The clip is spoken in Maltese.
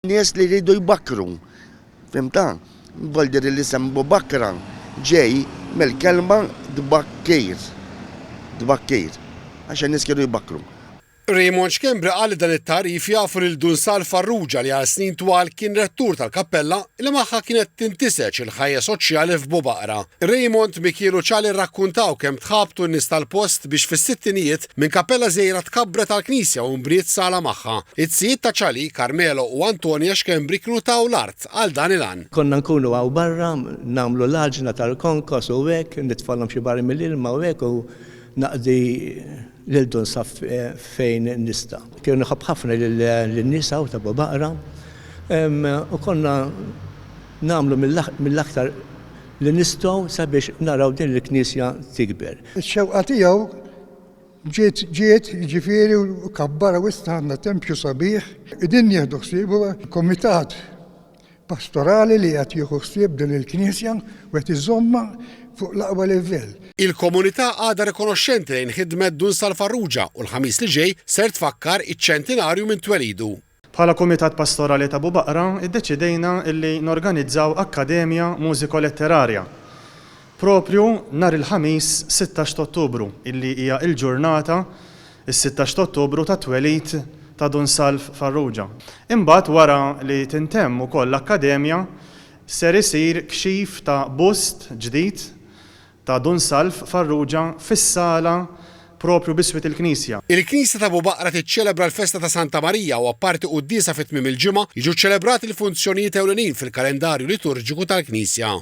Nies li jridu jbakkru, fimta? Volder li sembu bakra ġej mill-kelma dbakkir, għaxan nies kienu jbakkru. Raymond Xkembri qal li dan it-tarif jafu lil Dunsal Farrugia li għal snin twal kien rettur tal-kappella li magħha kienet tintiseċ il-ħajja soċjali f'Bubaqra. Raymond Mikielu ċali rrakkuntaw kemm tħabtu n-nies tal-post biex fis-sittinijiet minn kappella żgħira tkabbret tal-Knisja u mbniet sala magħha. It-tzijiet ta' ċali, Carmelo u Antonija Xkembri kienu taw l-art għal dan il-għan. Konna nkunu għaw barra, namlu l-ħaġna tal-konkos u hekk, nitfallhom xi barri mill-ilma u hekk u naqdi l-Dunsal fejn nista. Kienu nħobb ħafna l-nisa u ta' Bubaqra u konna namlu mill-aktar li nistgħu sabiex naraw din il-Knisja tikber. Ix-xewqa tiegħu ġiet jiġifieri u kabbara wisna għandna tempju sabiħ. Din jieħdu ħsieb komitat pastorali li qed jieħu ħsieb din il-Knisja u qed iżomma fuq l-aqwa livell. Il-komunità għadha rikonoxxenti lejn ħidmet Dunsal Farrugia u l-ħamis li ġej ser tfakkar iċ-ċentinarju minn twelidu. Bħala Kumitat Pastorali ta' Bubaqra iddeċidejna illi norganizzaw Akkademja Mużiko-Letterarja propju nhar il-ħamis 16 Ottubru illi hija l-ġurnata is-16 Ottubru ta' twelid ta' Dunsal Farrugia. Imbagħad wara li tintemm ukoll l-Akkademja ser isir kxif ta' bust ġdid ta' Dunsal Farrugia fis-sala propju biswit il-Knisja. Il-Knisja ta' Bubaqra tiċċelebra l-festa ta' Santa Marija u apparti qudiesa fit-tmiem il-ġimgħa jiġu ċċelebrati l-funzjonijiet ewlenin fil-kalendarju liturġiku tal-Knisja.